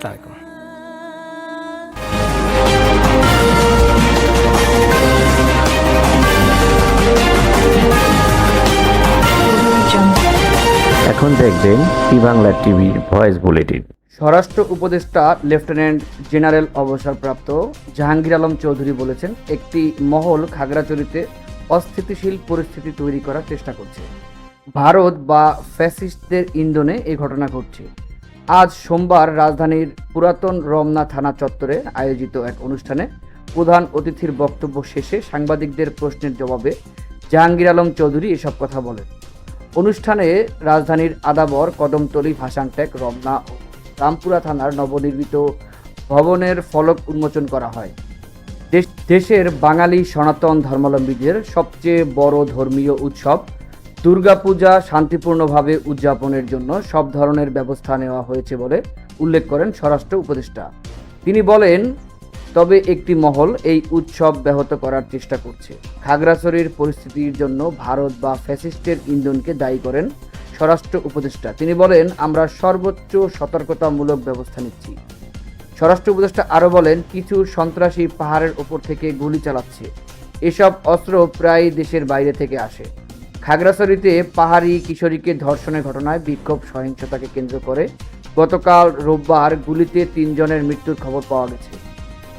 আসসালামু আলাইকুম। এখন দেখবেন ই বাংলা টিভির ভয়েস বুলেটিন। স্বরাষ্ট্র উপদেষ্টা লেফটেন্যান্ট জেনারেল অবসরপ্রাপ্ত জাহাঙ্গীর আলম চৌধুরী বলেছেন, একটি মহল খাগড়াছড়িতে অস্থিতিশীল পরিস্থিতি তৈরি করার চেষ্টা করছে। ভারত বা ফ্যাসিস্টদের ইন্ধনে এই ঘটনা ঘটছে। আজ সোমবার রাজধানীর পুরাতন রমনা থানা চত্বরে আয়োজিত এক অনুষ্ঠানে প্রধান অতিথির বক্তব্য শেষে সাংবাদিকদের প্রশ্নের জবাবে জাহাঙ্গীর আলম চৌধুরী এসব কথা বলেন। অনুষ্ঠানে রাজধানীর আদাবর, কদমতলী, ভাসানটেক, রমনা ও রামপুরা থানার নবনির্মিত ভবনের ফলক উন্মোচন করা হয়। দেশের বাঙালি সনাতন ধর্মাবলম্বীদের সবচেয়ে বড় ধর্মীয় উৎসব দুর্গাপূজা শান্তিপূর্ণভাবে উদযাপনের জন্য সব ধরনের ব্যবস্থা নেওয়া হয়েছে বলে উল্লেখ করেন স্বরাষ্ট্র উপদেষ্টা। তিনি বলেন, তবে একটি মহল এই উৎসব ব্যাহত করার চেষ্টা করছে। খাগড়াছড়ির পরিস্থিতির জন্য ভারত বা ফ্যাসিস্টের ইন্ধনকে দায়ী করেন স্বরাষ্ট্র উপদেষ্টা। তিনি বলেন, আমরা সর্বোচ্চ সতর্কতামূলক ব্যবস্থা নিচ্ছি। স্বরাষ্ট্র উপদেষ্টা আরও বলেন, কিছু সন্ত্রাসী পাহাড়ের ওপর থেকে গুলি চালাচ্ছে। এসব অস্ত্র প্রায় দেশের বাইরে থেকে আসে। খাগড়াছড়িতে পাহাড়ি কিশোরীকে ধর্ষণের ঘটনায় বিক্ষোভ সহিংসতাকে কেন্দ্র করে গতকাল রোববার গুলিতে ৩ জনের মৃত্যুর খবর পাওয়া গেছে।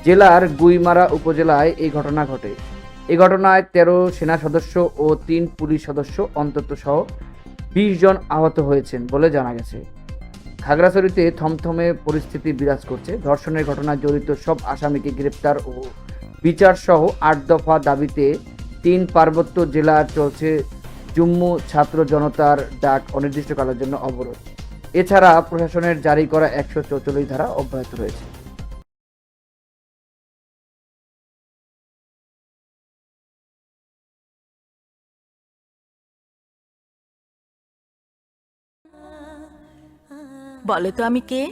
জেলার গুইমারা উপজেলায় এই ঘটনা ঘটে। এই ঘটনায় ১৩ সেনা সদস্য ও ৩ পুলিশ সদস্য অন্তত সহ ২০ জন আহত হয়েছেন বলে জানা গেছে। খাগড়াছড়িতে থমথমে পরিস্থিতি বিরাজ করছে। ধর্ষণের ঘটনায় জড়িত সব আসামিকে গ্রেপ্তার ও বিচার সহ ৮ দফা দাবিতে ৩ পার্বত্য জেলা চলছে জম্মু ছাত্র জনতার ডাক অনির্দিষ্টকালের জন্য অবরোধ। এছাড়া প্রশাসনের জারি করা ১৪৪ ধারা অব্যাহত রয়েছে। বলো তো আমি কে?